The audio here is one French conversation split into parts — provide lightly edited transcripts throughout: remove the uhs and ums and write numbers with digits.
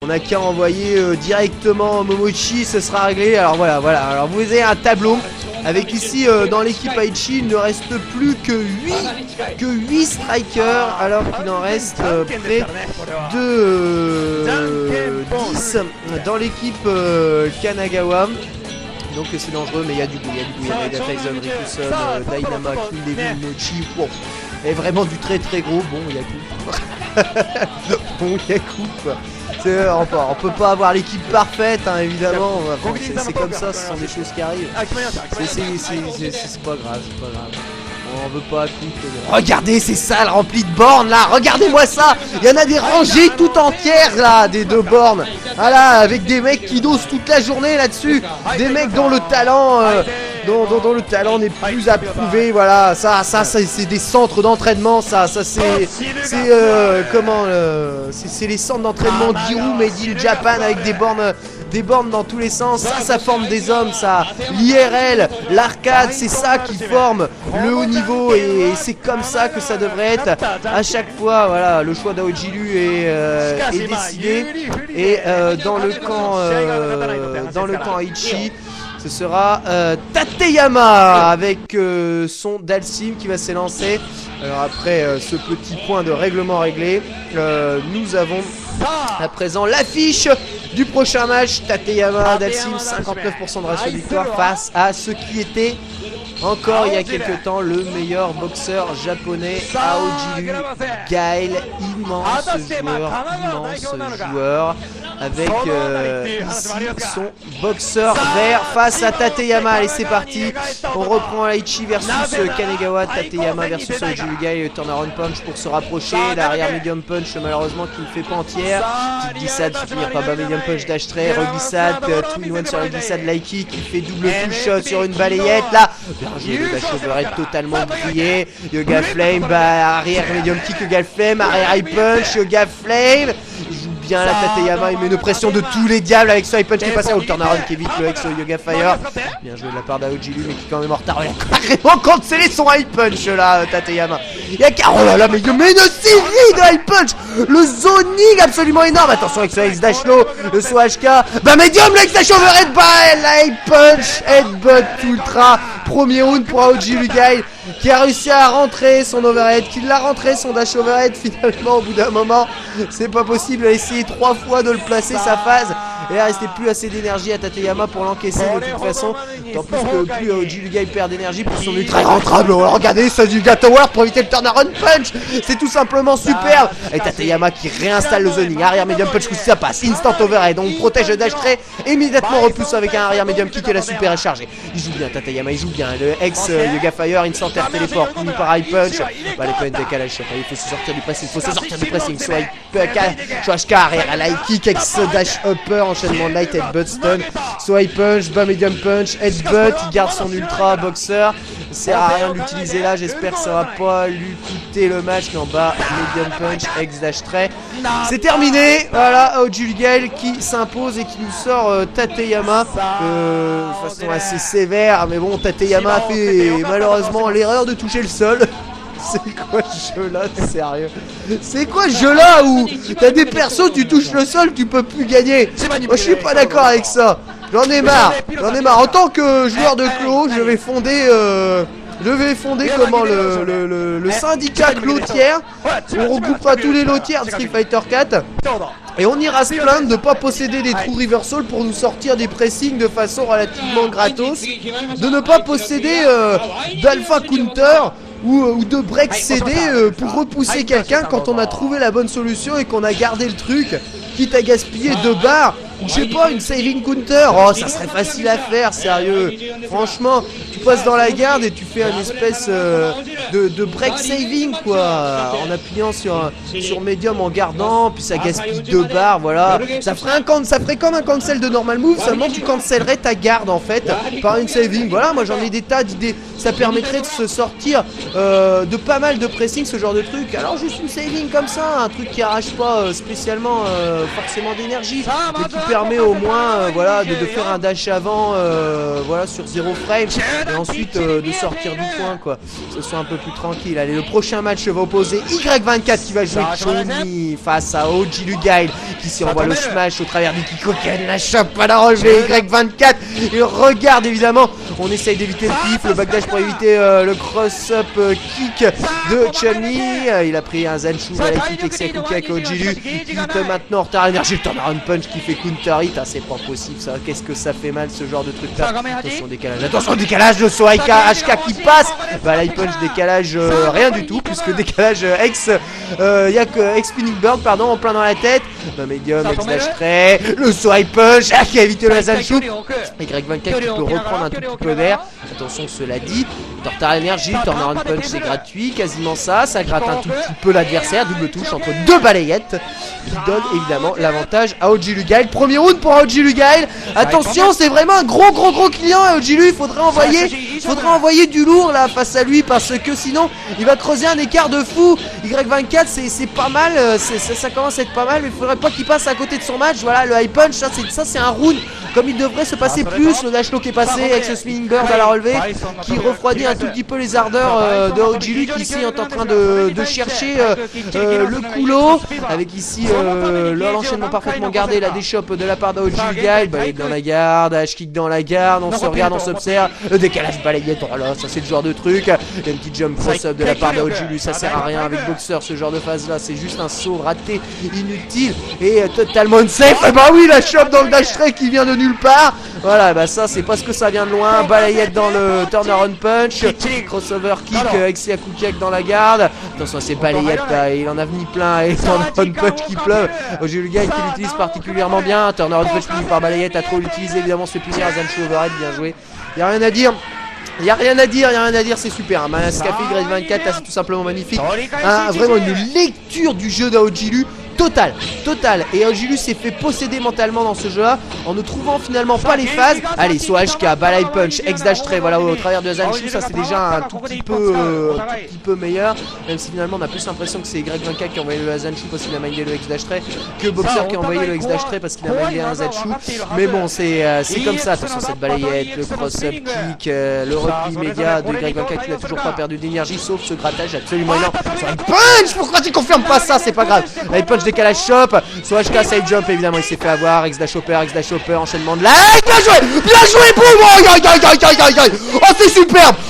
On n'a qu'à envoyer directement Momochi, ce sera réglé. Alors voilà, alors vous avez un tableau avec ici dans l'équipe Aichi, il ne reste plus que 8 strikers, alors qu'il en reste près de 10 dans l'équipe Kanagawa. Donc c'est dangereux, mais il y a du goût, il y a Mega Tyson, Rikuson, Dynama, King Devil, Mochi, wow. Et vraiment du très gros, bon il y a coupe. Bon il y a coupe. On peut pas avoir l'équipe parfaite, hein, évidemment. Enfin, c'est comme ça, ce sont des choses qui arrivent. C'est pas grave, On veut pas couper. Regardez ces salles remplies de bornes là, regardez-moi ça. Il y en a des rangées tout entières là, des 2 bornes. Voilà, avec des mecs qui dosent toute la journée là-dessus. Des mecs dont le talent dont le talent n'est plus approuvé. Voilà, ça c'est des centres d'entraînement. Ça c'est comment c'est les centres d'entraînement Giru Made in Japan avec des bornes dans tous les sens. Ça forme des hommes, ça. L'IRL, l'arcade, c'est ça qui forme le haut niveau, et c'est comme ça que ça devrait être à chaque fois. Voilà, le choix d'Aojilu est décidé, et dans le camp Aichi, ce sera Tateyama avec son Dalsim qui va s'élancer. Alors après ce petit point de règlement réglé, nous avons à présent l'affiche du prochain match. Tateyama, Dalsim, 59% de ratio de victoire face à ce qui était encore il y a quelques temps le meilleur boxeur japonais, Aojilu Gaël. Immense joueur avec ici son boxeur vert face à Tateyama. Allez, c'est parti, on reprend Aichi versus Kanagawa, Tateyama versus Aojilu Gaël. Turnaround punch pour se rapprocher, l'arrière medium punch malheureusement qui ne fait pas entière. Petite glissade, finir par bas medium punch dash trait, reglissade, twin one sur la glissade, Laiki qui fait double push shot sur une balayette là. Bien joué, le dash overhead totalement grillé. Yoga Flame, arrière medium kick, Yoga Flame, arrière high punch, Yoga Flame. Il joue bien la Tateyama, il met une pression de tous les diables avec ce high punch qui est passé au turnaround qui évite le ex Yoga Fire. Bien joué de la part d'Aojilu, mais qui est quand même en retard. Il a carrément cancellé son high punch là, Tateyama. Il y a oh là là, mais une série de high punch, le zoning absolument énorme. Attention avec ce X dash low, le saut HK, medium, le X dash overhead, la high punch, headbutt ultra. Premier round pour Aojilu Gaël qui a réussi à rentrer son overhead, qui l'a rentré son dash overhead finalement au bout d'un moment. C'est pas possible, il a essayé 3 fois de le placer sa phase, et il restait plus assez d'énergie à Tateyama pour l'encaisser de toute façon. En plus que plus Aojilu Gaël perd d'énergie, plus son ultra rentrable. Oh, regardez ça du Tower pour éviter le turnaround punch, c'est tout simplement superbe. Et Tateyama qui réinstalle le zoning, arrière medium punch, coup ça passe, instant overhead, on protège le dash trait, immédiatement repousse avec un arrière medium kick et la super est chargée. Il joue bien Tateyama, il joue bien, le ex Yoga Fire, instant air téléport, fini par high punch. Les points de décalage, il faut se sortir du pressing, soit HK arrière à light kick, ex dash upper, enchaînement de light headbutt stun, soit high punch, bas medium punch, headbutt, il garde son ultra boxeur. Ça sert à rien de l'utiliser là, j'espère que ça va pas lui coûter le match, mais en bas medium punch, ex dash trait. C'est terminé, voilà, Aojilu Gaël qui s'impose et qui nous sort Tateyama de façon assez sévère, mais bon, Tateyama a fait malheureusement l'erreur de toucher le sol. C'est quoi ce jeu là, sérieux? C'est quoi ce jeu là où t'as des persos, tu touches le sol, tu peux plus gagner? Moi je suis pas d'accord avec ça. J'en ai marre. En tant que joueur de Clos, je vais fonder comment le syndicat clotière. On regroupera tous les lotières de Street Fighter 4. Et on ira se plaindre de ne pas posséder des trous reversal pour nous sortir des pressings de façon relativement gratos. De ne pas posséder d'alpha counter ou de break CD pour repousser quelqu'un quand on a trouvé la bonne solution et qu'on a gardé le truc, quitte à gaspiller 2 barres. Je sais pas, une saving counter, oh ça serait facile à faire, sérieux. Franchement, tu passes dans la garde et tu fais une espèce de break saving quoi, en appuyant sur medium en gardant, puis ça gaspille 2 barres, voilà. Ça ferait comme un cancel de normal move, seulement tu cancellerais ta garde en fait par une saving. Voilà, moi j'en ai des tas d'idées, ça permettrait de se sortir de pas mal de pressing, ce genre de truc. Alors juste une saving comme ça, un truc qui arrache pas spécialement forcément d'énergie, mais qui permet au moins voilà de faire un dash avant voilà sur 0 frame. et ensuite de sortir du point quoi, que ce soit un peu plus tranquille. Allez, le prochain match va opposer Y24 qui va jouer Johnny face à OG Lugail qui s'y envoie le smash au travers du Kikoken, la chope pas la relever. Y24 il regarde évidemment, on essaye d'éviter le pif, le backdash pour éviter le cross-up kick de Chun-Li. Il a pris un Zanshu à l'équipe Exekuki avec Ojilu qui lutte maintenant en retard énergie, le turnaround punch qui fait counter hit. Ah, c'est pas possible ça, qu'est-ce que ça fait mal ce genre de truc là. Attention décalage de Soaika HK qui passe. Bah light punch décalage rien du tout puisque décalage ex spinning bird pardon en plein dans la tête. Le medium ex dash trait, le swipe punch qui a évité le Zanshu. Y24 qui peut reprendre un tout petit peu d'air. Attention cela dit, retard énergie, turnaround punch c'est gratuit, quasiment ça gratte un tout petit peu l'adversaire, double touche entre deux balayettes qui donne évidemment l'avantage à OG Lugail. Premier round pour OG Lugail. Attention, c'est vraiment un gros client à OG Lu, il faudrait envoyer du lourd là face à lui parce que sinon il va creuser un écart de fou. Y24 c'est pas mal, ça commence à être pas mal mais il faudrait pas qu'il passe à côté de son match. Voilà le high punch, ça c'est un round comme il devrait se passer plus. Le dash low qui est passé avec ce spinning bird à la relevée qui refroidit un tout petit peu les ardeurs de OG Lu qui ici est en train de chercher le coulo avec ici l'enchaînement parfaitement gardé, la déchoppe de la part d'OG Lugail. Balayette dans la garde, H kick dans la garde, on se regarde, on s'observe, le décalage balayette, oh là ça c'est le genre de truc. Il y a une petite jump cross-up de la part d'OG Lu, ça sert à rien avec Boxer ce genre de phase là, c'est juste un saut raté inutile et totalement safe. Et bah oui, la chope dans le dash tray qui vient de nulle part. Voilà, bah ça c'est parce que ça vient de loin. Balayette dans le turnaround punch, crossover kick Exekuki kick dans la garde. Attention à ces balayettes là, il en a mis plein et turnaround punch qui pleuve. OG Lugail qui l'utilise particulièrement bien. Turnaround punch puni par balayette, à trop l'utiliser évidemment se fait punir à Zanshu overhead, bien joué. Y'a rien à dire. C'est super. Ce qu'a fait Y24 là, c'est tout simplement magnifique. Vraiment une lecture du jeu d'OG Lu totale. Et OG Lu s'est fait posséder mentalement dans ce jeu là en ne trouvant finalement pas les phases. Allez, soit HK, balai punch, X dash tray, voilà au travers de Zanshu, ça c'est déjà un tout petit peu meilleur. Même si finalement on a plus l'impression que c'est Y24 qui a envoyé le Zanshu parce qu'il a mindé le X dash tray que Boxer qui a envoyé le X dash tray parce qu'il a mindé un Zanshu. Mais bon, c'est comme ça. Attention cette balayette, le cross-up kick, le repli immédiat de Y24 qui n'a toujours pas perdu d'énergie sauf ce grattage absolument énorme. Sur un punch, pourquoi tu confirmes pas ça? C'est pas grave. La punch décalage chop, soit HK side jump évidemment il s'est fait avoir, X dash hopper, enchaînement de la... Bien joué, boum.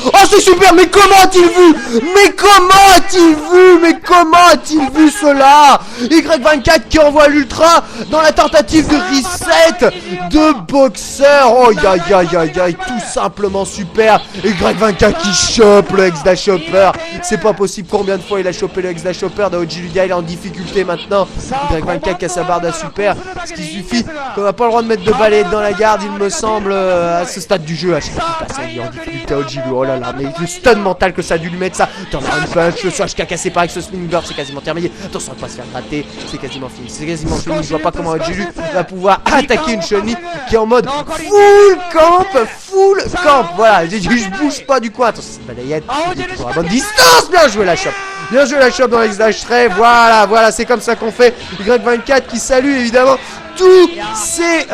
Oh c'est superbe, mais comment a-t-il vu cela? Y24 qui envoie l'ultra dans la tentative de reset de Boxer. Oh aïe, tout simplement super. Y24 qui chope le X dash hopper, c'est pas possible combien de fois il a chopé le X dash hopper d'OG Lugail, il est en difficulté maintenant. Y24 qui a sa barre d'un super, ce qui suffit qu'on n'a pas le droit de mettre de balayette dans la garde, il me semble, à ce stade du jeu. À chaque fois qu'il passe, il est en difficulté à OG Lu. Oh là là, mais le stun mental que ça a dû lui mettre ça. Turnaround punch, le switch qui a cassé par avec ce spinning bird, c'est quasiment terminé. Attention à ne pas se faire gratter, c'est quasiment fini. Je vois pas comment OG Lu va pouvoir attaquer une Chun-Li qui est en mode full camp. Voilà, je bouge pas du coin. Attention, cette balayette, il est toujours à bonne distance. Bien joué la chope dans l'X dash tray. Voilà, c'est comme ça qu'on fait. Y24 qui salue évidemment tous ses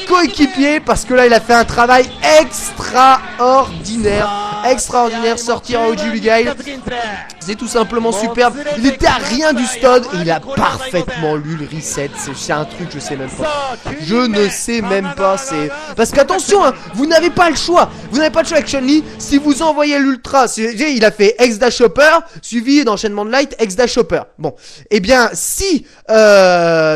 coéquipiers parce que là il a fait un travail extraordinaire. Sortir à OG Lugail, c'est tout simplement superbe. Il était à rien du stud et il a parfaitement lu le reset. C'est un truc, je ne sais même pas. C'est parce qu'attention, hein, vous n'avez pas le choix avec Chun-Li. Si vous envoyez l'ultra, il a fait X dash hopper suivi d'enchaînement de light X dash hopper. Bon, et bien si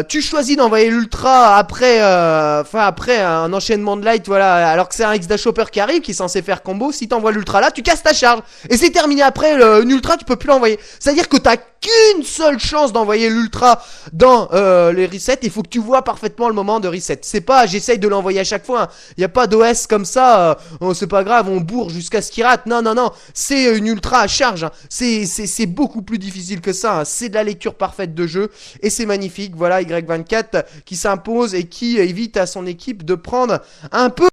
tu choisis d'envoyer l'ultra après un enchaînement de light, voilà, alors que c'est un X dash hopper qui arrive, qui est censé faire combo, si t'envoies l'ultra là, tu casses ta charge et c'est terminé. Après une ultra, tu peux plus l'envoyer. C'est-à-dire que t'as qu'une seule chance d'envoyer l'ultra dans les resets. Il faut que tu vois parfaitement le moment de reset. C'est pas j'essaye de l'envoyer à chaque fois, hein. Y a pas d'OS comme ça, oh, c'est pas grave, on bourre jusqu'à ce qu'il rate. Non, c'est une ultra à charge, hein. C'est beaucoup plus difficile que ça, hein. C'est de la lecture parfaite de jeu et c'est magnifique. Voilà Y24 qui s'impose et qui évite à son équipe de prendre un peu